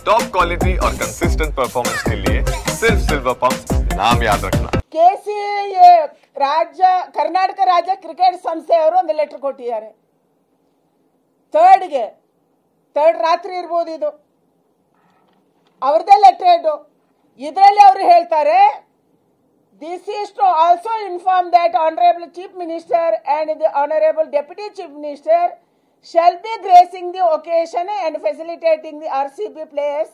Top quality और consistent performance के लिए सिर्फ सिल्वर पंप नाम याद रखना। KCA राज्य कर्नाटक राज्य क्रिकेट ಸಂಸ್ಥೆಯವರು ಒಂದು ಲೆಟರ್ ಕೊಟ್ಟಿದ್ದಾರೆ. ಥರ್ಡ್ ರಾತ್ರಿ ಇರಬಹುದು ಇದು ಅವರದೇ ಲೆಟರ್ ಇದು. ಇದರಲ್ಲಿ ಅವರು ಹೇಳ್ತಾರೆ, this is to also inform that honorable chief minister and the honorable deputy chief minister shall be gracing the occasion and facilitating the RCB players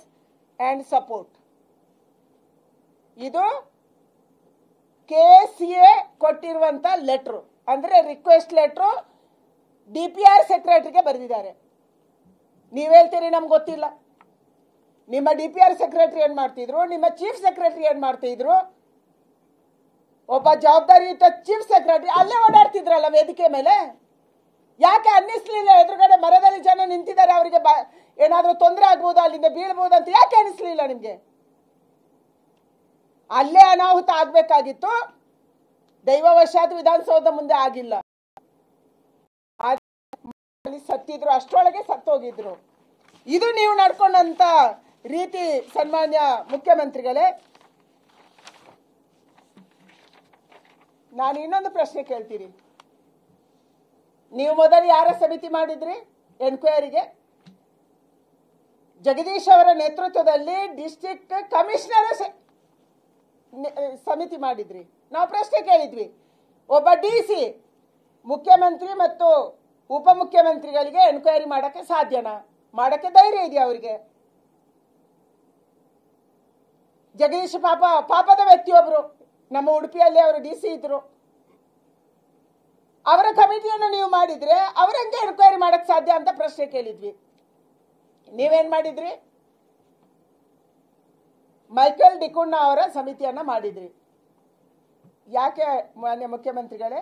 and support. ಇದು KCA ಕೊಟ್ಟಿರುವಂತ ಲೆಟರ್, ಅಂದ್ರೆ ರಿಕ್ವೆಸ್ಟ್ ಲೆಟರ್ DPR ಸೆಕ್ರೆಟರಿಗೆ ಬರೆದಿದ್ದಾರೆ. ನೀವು ಹೇಳ್ತೀರಿ ನಮ್ಗೆ ಗೊತ್ತಿಲ್ಲ. ನಿಮ್ಮ DPR secretary ಏನ್ ಮಾಡ್ತಿದ್ರು, ನಿಮ್ಮ ಚೀಫ್ ಸೆಕ್ರೆಟರಿ ಏನ್ ಮಾಡ್ತಿದ್ರು? ಒಬ್ಬ ಜವಾಬ್ದಾರಿಯುತ ಚೀಫ್ ಸೆಕ್ರೆಟರಿ ಅಲ್ಲೇ ಓಡಾಡ್ತಿದ್ರಲ್ಲ ವೇದಿಕೆ ಮೇಲೆ. ಯಾಕೆ ಅನ್ನಿಸ್ಲಿಲ್ಲ? ಎದುರುಗಡೆ ಮರದಲ್ಲಿ ಜನ ನಿಂತಿದ್ದಾರೆ, ಅವರಿಗೆ ಏನಾದ್ರೂ ತೊಂದರೆ ಆಗ್ಬೋದು, ಅಲ್ಲಿಂದ ಬೀಳ್ಬೋದು ಅಂತ ಯಾಕೆ ಅನ್ನಿಸ್ಲಿಲ್ಲ ನಿಮ್ಗೆ? ಅಲ್ಲೇ ಅನಾಹುತ ಆಗ್ಬೇಕಾಗಿತ್ತು. ದೈವವಶಾತ್ ವಿಧಾನಸೌಧ ಮುಂದೆ ಆಗಿಲ್ಲ. ಸತ್ತಿದ್ರು, ಅಷ್ಟರೊಳಗೆ ಸತ್ತೋಗಿದ್ರು. ಇದು ನೀವು ನಡ್ಕೊಂಡಂತ ರೀತಿ ಸನ್ಮಾನ್ಯ ಮುಖ್ಯಮಂತ್ರಿಗಳೇ. ನಾನು ಇನ್ನೊಂದು ಪ್ರಶ್ನೆ ಕೇಳ್ತೀನಿ. ನೀವು ಮೊದಲು ಯಾರ ಸಮಿತಿ ಮಾಡಿದ್ರಿ ಎನ್ಕ್ವೈರಿಗೆ? ಜಗದೀಶ್ ಅವರ ನೇತೃತ್ವದಲ್ಲಿ ಡಿಸ್ಟ್ರಿಕ್ಟ್ ಕಮಿಷನರ್ ಸಮಿತಿ ಮಾಡಿದ್ರಿ. ನಾವು ಪ್ರಶ್ನೆ ಕೇಳಿದ್ವಿ, ಒಬ್ಬ DC ಮುಖ್ಯಮಂತ್ರಿ ಮತ್ತು ಉಪಮುಖ್ಯಮಂತ್ರಿಗಳಿಗೆ ಎನ್ಕ್ವೈರಿ ಮಾಡಕ್ಕೆ ಸಾಧ್ಯನಾ? ಮಾಡಕ್ಕೆ ಧೈರ್ಯ ಇದೆಯಾ ಅವರಿಗೆ? ಜಗದೀಶ್ ಪಾಪದ ವ್ಯಕ್ತಿಯೊಬ್ರು, ನಮ್ಮ ಉಡುಪಿಯಲ್ಲಿ ಅವರು DC ಇದ್ರು. ಅವರ ಕಮಿಟಿಯನ್ನು ನೀವು ಮಾಡಿದ್ರೆ ಅವ್ರ ಹೆಂಗೆ ಎನ್ಕ್ವೈರಿ ಮಾಡಕ್ ಸಾಧ್ಯ ಅಂತ ಪ್ರಶ್ನೆ ಕೇಳಿದ್ವಿ. ನೀವೇನ್ ಮಾಡಿದ್ರಿ? ಮೈಕಲ್ ಡಿಕುಣ್ಣ ಅವರ ಸಮಿತಿಯನ್ನ ಮಾಡಿದ್ರಿ. ಯಾಕೆ ಮಾನ್ಯ ಮುಖ್ಯಮಂತ್ರಿಗಳೇ?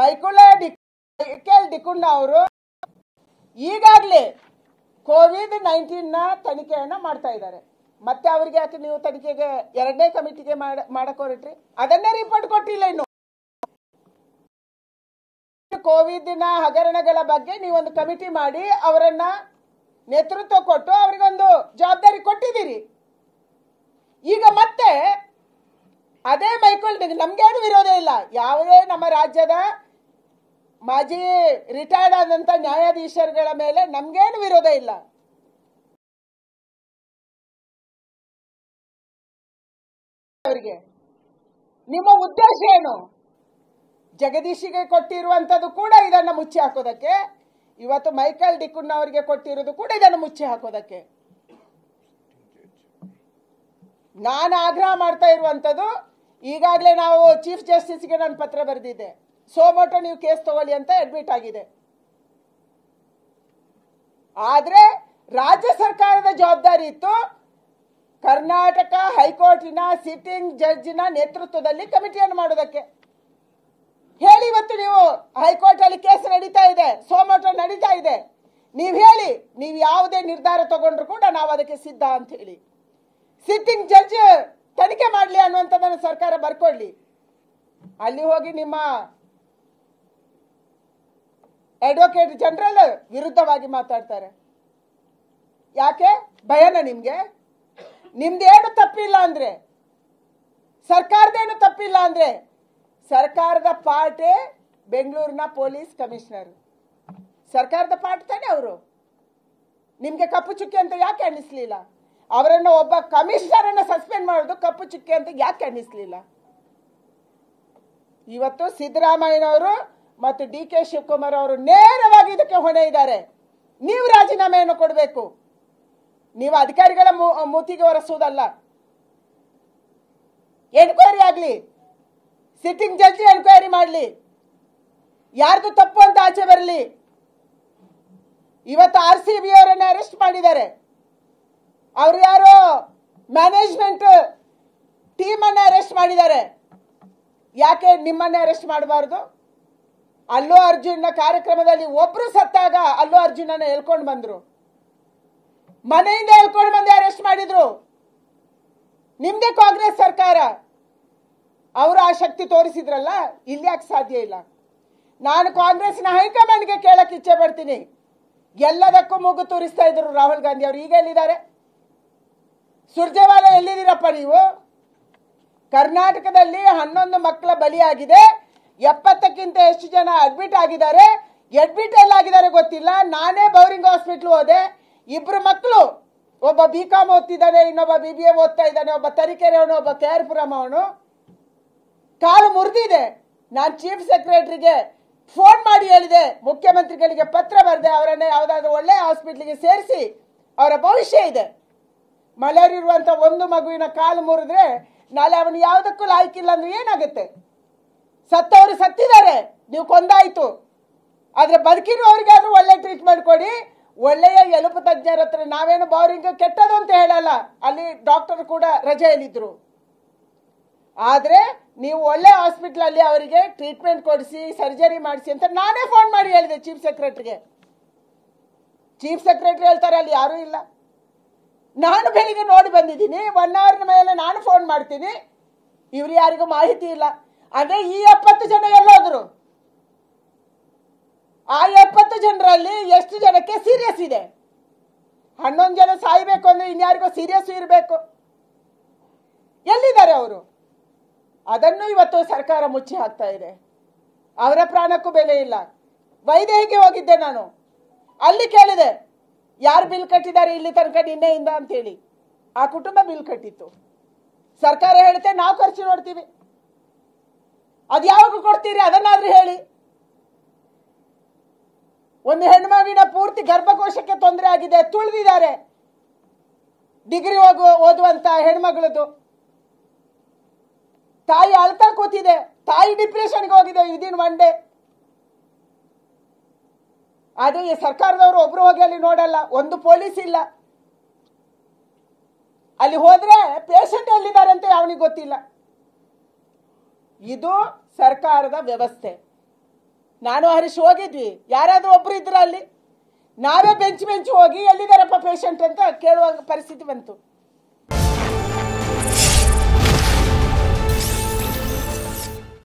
ಮೈಕಲ್ ಡಿಕುಣ್ಣ ಅವರು ಈಗಾಗಲೇ COVID-19 ತನಿಖೆಯನ್ನ ಮಾಡ್ತಾ ಇದ್ದಾರೆ. ಮತ್ತೆ ಅವರಿಗೆ ಯಾಕೆ ನೀವು ತನಿಖೆಗೆ ಎರಡನೇ ಕಮಿಟಿಗೆ ಮಾಡಕ್ ಹೊರಟ್ರಿ? ಅದನ್ನೇ ರಿಪೋರ್ಟ್ ಕೊಟ್ಟಿಲ್ಲ ಇನ್ನು. ಕೋವಿಡ್ನ ಹಗರಣಗಳ ಬಗ್ಗೆ ನೀವೊಂದು ಕಮಿಟಿ ಮಾಡಿ ಅವರನ್ನ ನೇತೃತ್ವ ಕೊಟ್ಟು ಅವರಿಗೊಂದು ಜವಾಬ್ದಾರಿ ಕೊಟ್ಟಿದ್ದೀರಿ. ಈಗ ಮತ್ತೆ ಅದೇ ಮೈಕಲ್ ನಮ್ಗೇನು ವಿರೋಧ ಇಲ್ಲ. ಯಾವುದೇ ನಮ್ಮ ರಾಜ್ಯದ ಮಾಜಿ ರಿಟೈರ್ಡ್ ಆದಂತ ನ್ಯಾಯಾಧೀಶರುಗಳ ಮೇಲೆ ನಮ್ಗೇನು ವಿರೋಧ ಇಲ್ಲ. ಅವರಿಗೆ ನಿಮ್ಮ ಉದ್ದೇಶ ಏನು? ಜಗದೀಶಿಗೆ ಕೊಟ್ಟಿರುವಂತದ್ದು ಕೂಡ ಇದನ್ನ ಮುಚ್ಚಿ ಹಾಕೋದಕ್ಕೆ, ಇವತ್ತು ಮೈಕಲ್ ಡಿಕುಣ್ಣ ಅವರಿಗೆ ಕೊಟ್ಟಿರೋದು ಕೂಡ ಇದನ್ನು ಮುಚ್ಚಿ ಹಾಕೋದಕ್ಕೆ. ನಾನು ಆಗ್ರಹ ಮಾಡ್ತಾ ಇರುವಂತದ್ದು, ಈಗಾಗಲೇ ನಾವು ಚೀಫ್ ಜಸ್ಟಿಸ್ಗೆ ನಾನು ಪತ್ರ ಬರೆದಿದ್ದೆ, ಸೋಮೋಟೋ ನೀವು ಕೇಸ್ ತಗೊಳ್ಳಿ ಅಂತ ಅಡ್ಮಿಟ್ ಆಗಿದೆ. ಆದ್ರೆ ರಾಜ್ಯ ಸರ್ಕಾರದ ಜವಾಬ್ದಾರಿ ಇತ್ತು ಕರ್ನಾಟಕ ಹೈಕೋರ್ಟಿನ ಸಿಟ್ಟಿಂಗ್ ಜಡ್ಜಿನ ನೇತೃತ್ವದಲ್ಲಿ ಕಮಿಟಿಯನ್ನು ಮಾಡೋದಕ್ಕೆ. ಹೇಳಿ, ಇವತ್ತು ನೀವು ಹೈಕೋರ್ಟ್ ಅಲ್ಲಿ ಕೇಸ್ ನಡೀತಾ ಇದೆ, ಸೋಮೋಟೋ ನಡೀತಾ ಇದೆ, ನೀವು ಹೇಳಿ, ನೀವು ಯಾವುದೇ ನಿರ್ಧಾರ ತಗೊಂಡ್ರು ಕೂಡ ನಾವು ಅದಕ್ಕೆ ಸಿದ್ಧ ಅಂತ ಹೇಳಿ. ಸಿಟ್ಟಿಂಗ್ ಜಡ್ಜ್ ತನಿಖೆ ಮಾಡಲಿ ಅನ್ನುವಂಥದ್ದನ್ನು ಸರ್ಕಾರ ಬರ್ಕೊಡ್ಲಿ. ಅಲ್ಲಿ ಹೋಗಿ ನಿಮ್ಮ ಅಡ್ವೊಕೇಟ್ ಜನರಲ್ ವಿರುದ್ಧವಾಗಿ ಮಾತಾಡ್ತಾರೆ. ಯಾಕೆ? ಭಯನ ನಿಮ್ಗೆ? ನಿಮ್ದೇನು ತಪ್ಪಿಲ್ಲ ಅಂದ್ರೆ, ಸರ್ಕಾರದೇನು ತಪ್ಪಿಲ್ಲ ಅಂದ್ರೆ, ಸರ್ಕಾರದ ಪಾರ್ಟೇ ಬೆಂಗಳೂರಿನ ಪೊಲೀಸ್ ಕಮಿಷನರ್, ಸರ್ಕಾರದ ಪಾರ್ಟ್ ತಾನೆ ಅವರು. ನಿಮ್ಗೆ ಕಪ್ಪು ಚುಕ್ಕಿ ಅಂತ ಯಾಕೆ ಅನ್ನಿಸ್ಲಿಲ್ಲ? ಅವರನ್ನು ಒಬ್ಬ ಕಮಿಷನರ್ ಅನ್ನು ಸಸ್ಪೆಂಡ್ ಮಾಡೋದು ಕಪ್ಪು ಚುಕ್ಕಿ ಅಂತ ಯಾಕೆ ಅನ್ನಿಸ್ಲಿಲ್ಲ? ಇವತ್ತು ಸಿದ್ದರಾಮಯ್ಯನವರು ಮತ್ತು DK ಶಿವಕುಮಾರ್ ಅವರು ನೇರವಾಗಿ ಇದಕ್ಕೆ ಹೊಣೆ ಇದ್ದಾರೆ. ನೀವು ರಾಜೀನಾಮೆಯನ್ನು ಕೊಡಬೇಕು. ನೀವು ಅಧಿಕಾರಿಗಳ ಮೂತಿಗೆ ಒರೆಸುವುದಲ್ಲ. ಎನ್ಕ್ವೈರಿ ಆಗ್ಲಿ, ಸಿಟ್ಟಿಂಗ್ ಜಡ್ಜ್ ಎನ್ಕ್ವೈರಿ ಮಾಡಲಿ, ಯಾರ್ದು ತಪ್ಪು ಅಂತ ಆಚೆ ಬರಲಿ. ಇವತ್ತು RCB ಅವರನ್ನ ಅರೆಸ್ಟ್ ಮಾಡಿದ್ದಾರೆ. ಅವರು ಯಾರೋ ಮ್ಯಾನೇಜ್ಮೆಂಟ್ ಟೀಮ್ ಅನ್ನ ಅರೆಸ್ಟ್ ಮಾಡಿದ್ದಾರೆ. ಯಾಕೆ ನಿಮ್ಮನ್ನೇ ಅರೆಸ್ಟ್ ಮಾಡಬಾರ್ದು? ಅಲ್ಲು ಅರ್ಜುನ್ ಕಾರ್ಯಕ್ರಮದಲ್ಲಿ ಒಬ್ರು ಸತ್ತಾಗ ಅಲ್ಲು ಅರ್ಜುನನ್ನ ಹೇಳ್ಕೊಂಡು ಬಂದ್ರು, ಮನೆಯಿಂದ ಹೇಳ್ಕೊಂಡು ಬಂದು ಅರೆಸ್ಟ್ ಮಾಡಿದ್ರು. ನಿಮ್ದೇ ಕಾಂಗ್ರೆಸ್ ಸರ್ಕಾರ, ಅವರು ಆ ಶಕ್ತಿ ತೋರಿಸಿದ್ರಲ್ಲ, ಇಲ್ಲಿ ಯಾಕೆ ಸಾಧ್ಯ ಇಲ್ಲ? ನಾನು ಕಾಂಗ್ರೆಸ್ನ ಹೈಕಮಾಂಡ್ಗೆ ಕೇಳಕ್ಕೆ ಇಚ್ಛೆ ಪಡ್ತೀನಿ, ಎಲ್ಲದಕ್ಕೂ ಮೂಗು ತೂರಿಸ್ತಾ ಇದ್ರು ರಾಹುಲ್ ಗಾಂಧಿ ಅವರು. ಈಗ ಎಲ್ಲಿದ್ದಾರೆ? ಸುರ್ಜೇವಾಲಾ ಎಲ್ಲಿದ್ದೀರಪ್ಪ ನೀವು? ಕರ್ನಾಟಕದಲ್ಲಿ 11 ಮಕ್ಕಳ ಬಲಿಯಾಗಿದೆ, 70ಕ್ಕಿಂತ ಹೆಚ್ಚು ಜನ ಅಡ್ಮಿಟ್ ಆಗಿದ್ದಾರೆ. ಅಡ್ಮಿಟ್ ಎಲ್ಲಾಗಿದ್ದಾರೆ ಗೊತ್ತಿಲ್ಲ. ನಾನೇ ಬೌರಿಂಗ್ ಹಾಸ್ಪಿಟ್ಲ್ ಹೋದೆ, 2 ಮಕ್ಕಳು, ಒಬ್ಬ BCom ಓದ್ತಿದ್ದಾನೆ, ಇನ್ನೊಬ್ಬ BBA ಓದ್ತಾ ಇದ್ದಾನೆ, ಒಬ್ಬ ತರೀಕೆರೆ ಅವನು, ಒಬ್ಬ KR-ಪುರಂ ಅವನು. ಕಾಲು ಮುರಿದಿದೆ. ನಾನು ಚೀಫ್ ಸೆಕ್ರೆಟರಿಗೆ ಫೋನ್ ಮಾಡಿ ಹೇಳಿದೆ, ಮುಖ್ಯಮಂತ್ರಿಗಳಿಗೆ ಪತ್ರ ಬರೆದೆ, ಅವರನ್ನ ಯಾವುದಾದ್ರೂ ಒಳ್ಳೆ ಹಾಸ್ಪಿಟ್ಲಿಗೆ ಸೇರಿಸಿ, ಅವರ ಭವಿಷ್ಯ ಇದೆ. ಮಲೇರಿರುವಂತ ಒಂದು ಮಗುವಿನ ಕಾಲು ಮುರಿದ್ರೆ ನಾಳೆ ಅವನು ಯಾವುದಕ್ಕೂ ಲಾಯ್ಕಿಲ್ಲ ಅಂದ್ರೆ ಏನಾಗುತ್ತೆ? ಸತ್ತವರು ಸತ್ತಿದ್ದಾರೆ, ನೀವು ಕೊಂದಾಯ್ತು. ಆದ್ರೆ ಬದುಕಿರುವವರಿಗಾದ್ರೂ ಒಳ್ಳೆ ಟ್ರೀಟ್ಮೆಂಟ್ ಕೊಡಿ. ಒಳ್ಳೆಯ ಎಲುಬು ತಜ್ಞರ ಹತ್ರ ನಾವೇನು ಬೌರಿಂಗ್ ಕೆಟ್ಟದು ಅಂತ ಹೇಳಲ್ಲ, ಅಲ್ಲಿ ಡಾಕ್ಟರ್ ಕೂಡ ರಜೆಯಲ್ಲಿದ್ರು. ಆದ್ರೆ ನೀವು ಒಳ್ಳೆ ಹಾಸ್ಪಿಟಲ್ ಅಲ್ಲಿ ಅವರಿಗೆ ಟ್ರೀಟ್ಮೆಂಟ್ ಕೊಡಿಸಿ, ಸರ್ಜರಿ ಮಾಡಿಸಿ ಅಂತ ನಾನೇ ಫೋನ್ ಮಾಡಿ ಹೇಳಿದೆ ಚೀಫ್ ಸೆಕ್ರೆಟರಿಗೆ. ಚೀಫ್ ಸೆಕ್ರೆಟರಿ ಹೇಳ್ತಾರೆ ಅಲ್ಲಿ ಯಾರೂ ಇಲ್ಲ. ನಾನು ಬೆಳಿಗ್ಗೆ ನೋಡಿ ಬಂದಿದ್ದೀನಿ, 1 ಅವರ್ ಮೇಲೆ ನಾನು ಫೋನ್ ಮಾಡ್ತೀನಿ, ಇವ್ರು ಯಾರಿಗೂ ಮಾಹಿತಿ ಇಲ್ಲ. ಅಂದ್ರೆ ಈ 70 ಜನ ಎಲ್ಲೋದ್ರು? ಆ 70 ಜನರಲ್ಲಿ ಎಷ್ಟು ಜನಕ್ಕೆ ಸೀರಿಯಸ್ ಇದೆ? 11 ಜನ ಸಾಯ್ಬೇಕು ಅಂದ್ರೆ ಇನ್ಯಾರಿಗೋ ಸೀರಿಯಸ್ ಇರಬೇಕು. ಎಲ್ಲಿದ್ದಾರೆ ಅವರು? ಅದನ್ನು ಇವತ್ತು ಸರ್ಕಾರ ಮುಚ್ಚಿ ಹಾಕ್ತಾ ಇದೆ. ಅವರ ಪ್ರಾಣಕ್ಕೂ ಬೆಲೆ ಇಲ್ಲ. ವೈದೇಹಿಗೆ ಹೋಗಿದ್ದೆ ನಾನು, ಅಲ್ಲಿ ಕೇಳಿದೆ ಯಾರು ಬಿಲ್ ಕಟ್ಟಿದ್ದಾರೆ ಇಲ್ಲಿ ತನಕ ನಿನ್ನೆಯಿಂದ ಅಂತೇಳಿ. ಆ ಕುಟುಂಬ ಬಿಲ್ ಕಟ್ಟಿತ್ತು. ಸರ್ಕಾರ ಹೇಳುತ್ತೆ ನಾವು ಖರ್ಚು ನೋಡ್ತೀವಿ. ಅದು ಯಾವಾಗ ಕೊಡ್ತೀರಿ ಅದನ್ನಾದ್ರೂ ಹೇಳಿ. ಒಂದು ಹೆಣ್ಮಗಿನ ಪೂರ್ತಿ ಗರ್ಭಕೋಶಕ್ಕೆ ತೊಂದರೆ ಆಗಿದೆ, ತುಳಿದಿದ್ದಾರೆ. ಡಿಗ್ರಿ ಓದುವಂತ ಹೆಣ್ಮಗಳದು ತಾಯಿ ಅಳ್ತಾ ಕೂತಿದೆ, ತಾಯಿ ಡಿಪ್ರೆಷನ್ಗೆ ಹೋಗಿದೆ ವಿದಿನ್ 1 ಡೇ. ಆದ್ರೆ ಈ ಸರ್ಕಾರದವರು ಒಬ್ರು ಹೋಗಿ ಅಲ್ಲಿ ನೋಡಲ್ಲ, ಒಂದು ಪೊಲೀಸ್ ಇಲ್ಲ. ಅಲ್ಲಿ ಹೋದ್ರೆ ಪೇಷಂಟ್ ಎಲ್ಲಿದ್ದಾರೆ ಅಂತ ಅವನಿಗೆ ಗೊತ್ತಿಲ್ಲ. ಇದು ಸರ್ಕಾರದ ವ್ಯವಸ್ಥೆ. ನಾನು ಹರೀಶ್ ಹೋಗಿದ್ವಿ, ಯಾರಾದ್ರೂ ಒಬ್ರು ಇದ್ರ ಅಲ್ಲಿ? ನಾವೇ ಬೆಂಚ್ ಹೋಗಿ ಎಲ್ಲಿದ್ದಾರಪ್ಪ ಪೇಷಂಟ್ ಅಂತ ಕೇಳುವ ಪರಿಸ್ಥಿತಿ ಬಂತು.